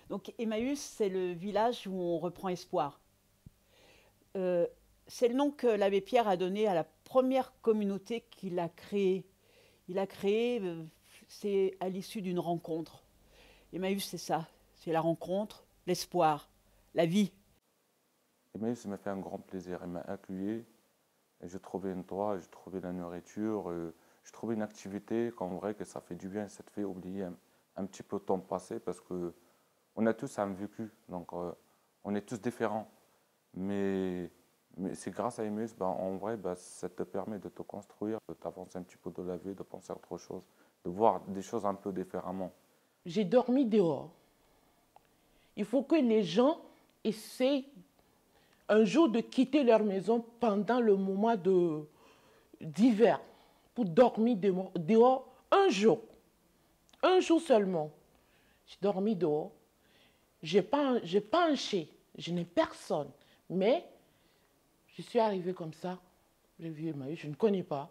Donc Emmaüs, c'est le village où on reprend espoir. C'est le nom que l'abbé Pierre a donné à la première communauté qu'il a créée. Il a créé, c'est à l'issue d'une rencontre. Emmaüs, c'est ça, c'est la rencontre, l'espoir, la vie. Emmaüs m'a fait un grand plaisir, il m'a accueilli, et j'ai trouvé un toit, j'ai trouvé la nourriture, j'ai trouvé une activité qu'en vrai que ça fait du bien, ça te fait oublier un petit peu le temps passé parce que on a tous un vécu, donc on est tous différents. Mais c'est grâce à Emmaüs, en vrai, ça te permet de te construire, de t'avancer un petit peu de la vie, de penser à autre chose, de voir des choses un peu différemment. J'ai dormi dehors. Il faut que les gens essaient un jour de quitter leur maison pendant le moment d'hiver pour dormir dehors un jour seulement. J'ai dormi dehors. J'ai pas un chez, je n'ai personne. Mais je suis arrivée comme ça. J'ai vu Emmaüs, je ne connais pas.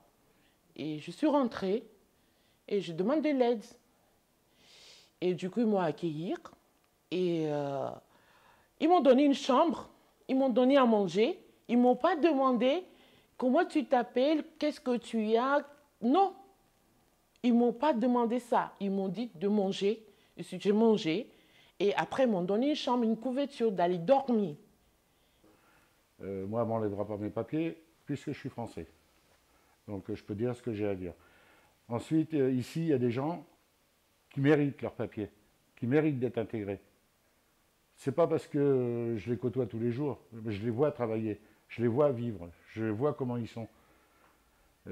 Et je suis rentrée et je demande de l'aide. Et du coup, ils m'ont accueilli. Et ils m'ont donné une chambre, ils m'ont donné à manger. Ils ne m'ont pas demandé comment tu t'appelles, qu'est-ce que tu as. Non, ils ne m'ont pas demandé ça. Ils m'ont dit de manger. J'ai mangé. Et après, ils m'ont donné une chambre, une couverture, d'aller dormir. Moi, on ne m'enlèvera pas mes papiers puisque je suis français. Donc je peux dire ce que j'ai à dire. Ensuite, ici, il y a des gens qui méritent leurs papiers, qui méritent d'être intégrés. C'est pas parce que je les côtoie tous les jours, je les vois travailler, je les vois vivre, je vois comment ils sont.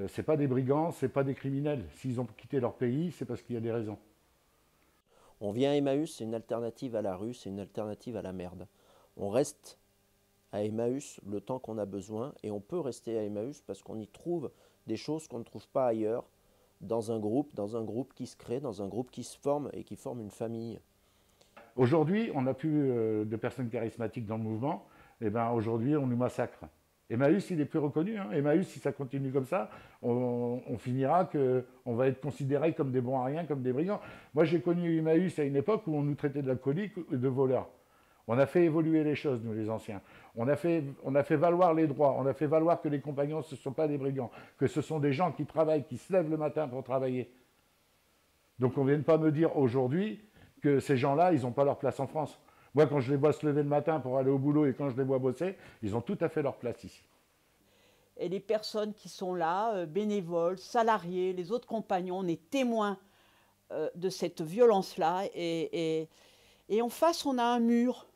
C'est pas des brigands, c'est pas des criminels. S'ils ont quitté leur pays, c'est parce qu'il y a des raisons. On vient à Emmaüs, c'est une alternative à la rue, c'est une alternative à la merde. On reste à Emmaüs le temps qu'on a besoin et on peut rester à Emmaüs parce qu'on y trouve des choses qu'on ne trouve pas ailleurs, dans un groupe qui se crée, dans un groupe qui se forme et qui forme une famille. Aujourd'hui, on n'a plus de personnes charismatiques dans le mouvement. Et ben aujourd'hui, on nous massacre. Emmaüs, il est plus reconnu. Hein. Emmaüs, si ça continue comme ça, on finira qu'on va être considérés comme des bons à rien, comme des brigands. Moi, j'ai connu Emmaüs à une époque où on nous traitait d'alcooliques et de voleurs. On a fait évoluer les choses, nous les anciens. On a fait valoir les droits, on a fait valoir que les compagnons, ce ne sont pas des brigands, que ce sont des gens qui travaillent, qui se lèvent le matin pour travailler. Donc on ne vient pas me dire aujourd'hui que ces gens-là, ils n'ont pas leur place en France. Moi, quand je les vois se lever le matin pour aller au boulot et quand je les vois bosser, ils ont tout à fait leur place ici. Et les personnes qui sont là, bénévoles, salariés, les autres compagnons, on est témoins de cette violence-là. Et en face, on a un mur.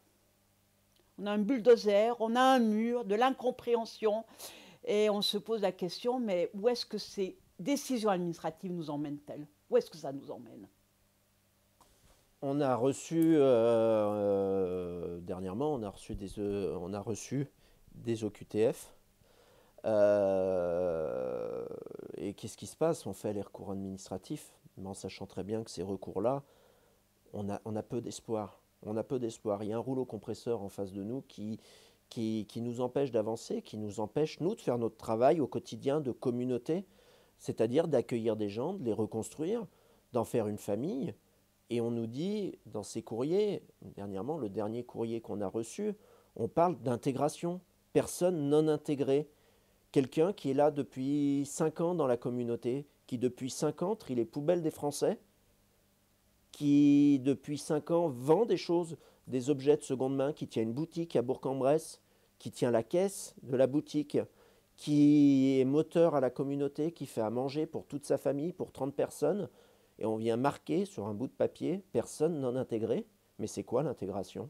On a un bulldozer, on a un mur, de l'incompréhension. Et on se pose la question, mais où est-ce que ces décisions administratives nous emmènent-elles? Où est-ce que ça nous emmène? On a reçu, dernièrement, on a reçu des OQTF. Et qu'est-ce qui se passe? On fait les recours administratifs, mais en sachant très bien que ces recours-là, on a peu d'espoir. On a peu d'espoir. Il y a un rouleau compresseur en face de nous qui nous empêche d'avancer, qui nous empêche, nous, de faire notre travail au quotidien de communauté, c'est-à-dire d'accueillir des gens, de les reconstruire, d'en faire une famille. Et on nous dit, dans ces courriers, dernièrement, le dernier courrier qu'on a reçu, on parle d'intégration, personne non intégrée. Quelqu'un qui est là depuis 5 ans dans la communauté, qui depuis 5 ans trie les poubelles des Français, qui depuis 5 ans vend des choses, des objets de seconde main, qui tient une boutique à Bourg-en-Bresse, qui tient la caisse de la boutique, qui est moteur à la communauté, qui fait à manger pour toute sa famille, pour 30 personnes, et on vient marquer sur un bout de papier « personne non intégrée ». Mais c'est quoi l'intégration?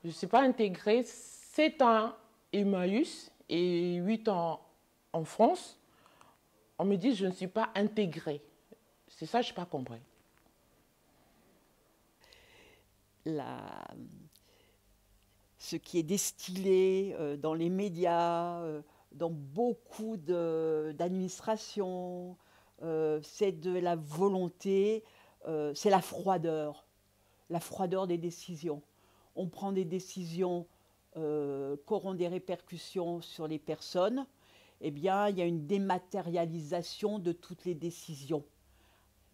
Je ne suis pas intégrée 7 ans Emmaüs et 8 ans en France. On me dit que je ne suis pas intégrée. C'est ça que je n'ai pas compris. Ce qui est distillé dans les médias, dans beaucoup d'administrations, c'est de la volonté, c'est la froideur des décisions. On prend des décisions qui auront des répercussions sur les personnes. Eh bien, il y a une dématérialisation de toutes les décisions.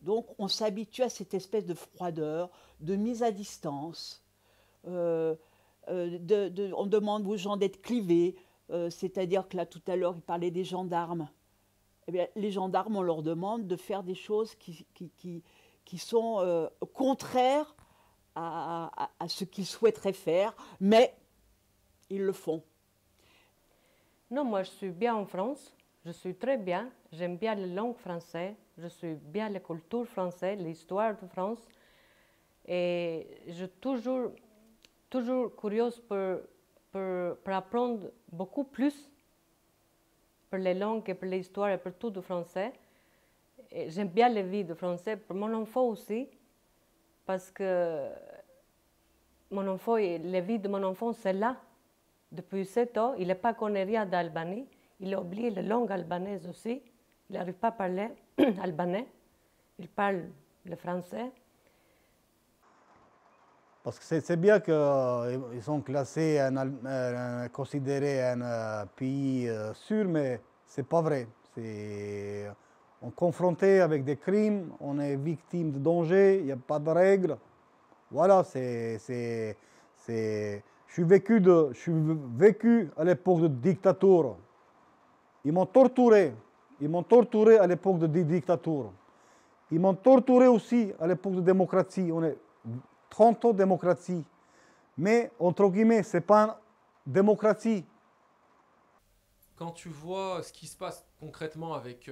Donc on s'habitue à cette espèce de froideur, de mise à distance. On demande aux gens d'être clivés, c'est-à-dire que là tout à l'heure il parlait des gendarmes. Eh bien, les gendarmes, on leur demande de faire des choses qui sont contraires à ce qu'ils souhaiteraient faire, mais ils le font. Non, moi je suis bien en France, je suis très bien, j'aime bien la langue française, je suis bien la culture française, l'histoire de France. Et je suis toujours curieuse pour apprendre beaucoup plus pour les langues et pour l'histoire et pour tout le français. J'aime bien la vie de français, pour mon enfant aussi, parce que mon enfant, la vie de mon enfant, c'est là. Depuis 7 ans, il n'a pas connu rien d'Albanie. Il a oublié la langue albanaise aussi. Il n'arrive pas à parler albanais. Il parle le français. Parce que c'est bien qu'ils sont classés, considérés un pays sûr, mais c'est pas vrai. On est confronté avec des crimes, on est victime de dangers, il n'y a pas de règles. Voilà, je suis vécu à l'époque de dictature. Ils m'ont torturé à l'époque de dictature. Ils m'ont torturé aussi à l'époque de démocratie. On est 30 ans de démocratie. Mais, entre guillemets, ce n'est pas une démocratie. Quand tu vois ce qui se passe concrètement avec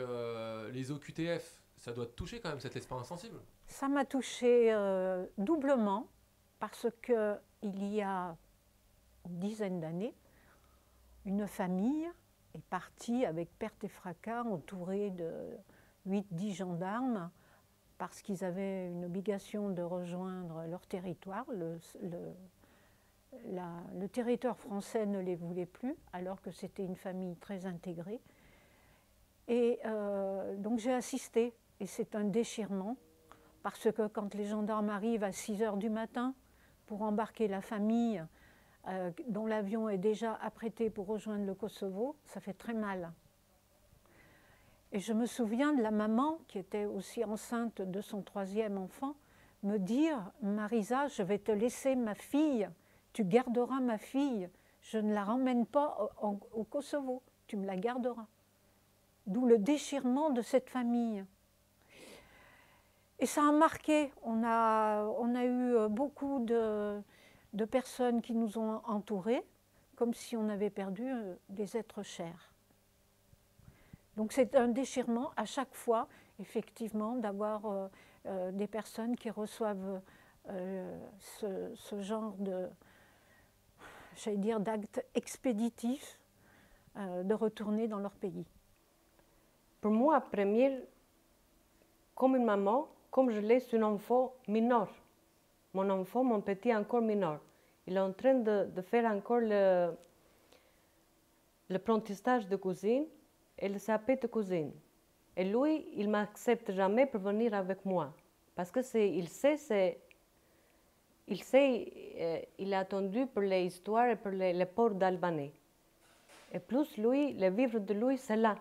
les OQTF, ça doit te toucher quand même, cette expérience sensible. Ça m'a touchée doublement, parce qu'il y a une dizaine d'années, une famille est partie avec perte et fracas, entourée de 8-10 gendarmes, parce qu'ils avaient une obligation de rejoindre leur territoire. Le territoire français ne les voulait plus, alors que c'était une famille très intégrée. Et donc j'ai assisté, et c'est un déchirement, parce que quand les gendarmes arrivent à 6 h du matin pour embarquer la famille, dont l'avion est déjà apprêté pour rejoindre le Kosovo, ça fait très mal. Et je me souviens de la maman, qui était aussi enceinte de son 3e enfant, me dire « Marisa, je vais te laisser ma fille, tu garderas ma fille, je ne la ramène pas au Kosovo, tu me la garderas. » D'où le déchirement de cette famille. Et ça a marqué, on a eu beaucoup de personnes qui nous ont entourés, comme si on avait perdu des êtres chers. Donc c'est un déchirement à chaque fois, effectivement, d'avoir des personnes qui reçoivent ce genre de, j'allais dire, d'actes expéditifs, de retourner dans leur pays. Pour moi, première, comme une maman, comme je laisse un enfant mineur, mon petit encore mineur, il est en train de faire encore l'apprentissage de cuisine. Elle s'appelle de cuisine. Et lui, il ne m'accepte jamais pour venir avec moi. Parce que il a attendu pour l'histoire et pour les ports d'Albanie. Et plus, lui, le vivre de lui, c'est là.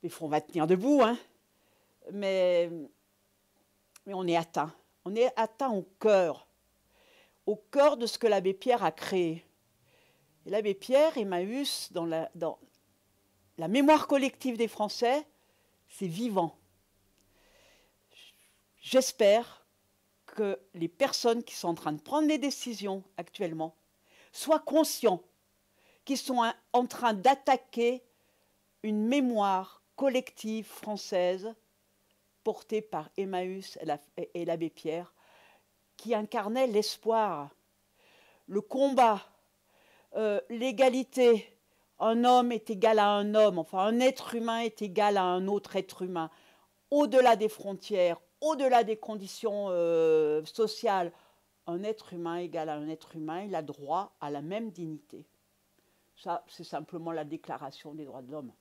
Il faut, on va tenir debout, hein. Mais on est atteint. On est atteint au cœur de ce que l'abbé Pierre a créé. Et l'abbé Pierre, Emmaüs, dans la mémoire collective des Français, c'est vivant. J'espère que les personnes qui sont en train de prendre des décisions actuellement soient conscients qu'ils sont en train d'attaquer une mémoire collective française portée par Emmaüs et l'abbé Pierre, qui incarnait l'espoir, le combat, l'égalité. Un homme est égal à un homme, enfin un être humain est égal à un autre être humain, au-delà des frontières, au-delà des conditions sociales. Un être humain égal à un être humain, il a droit à la même dignité. Ça, c'est simplement la déclaration des droits de l'homme.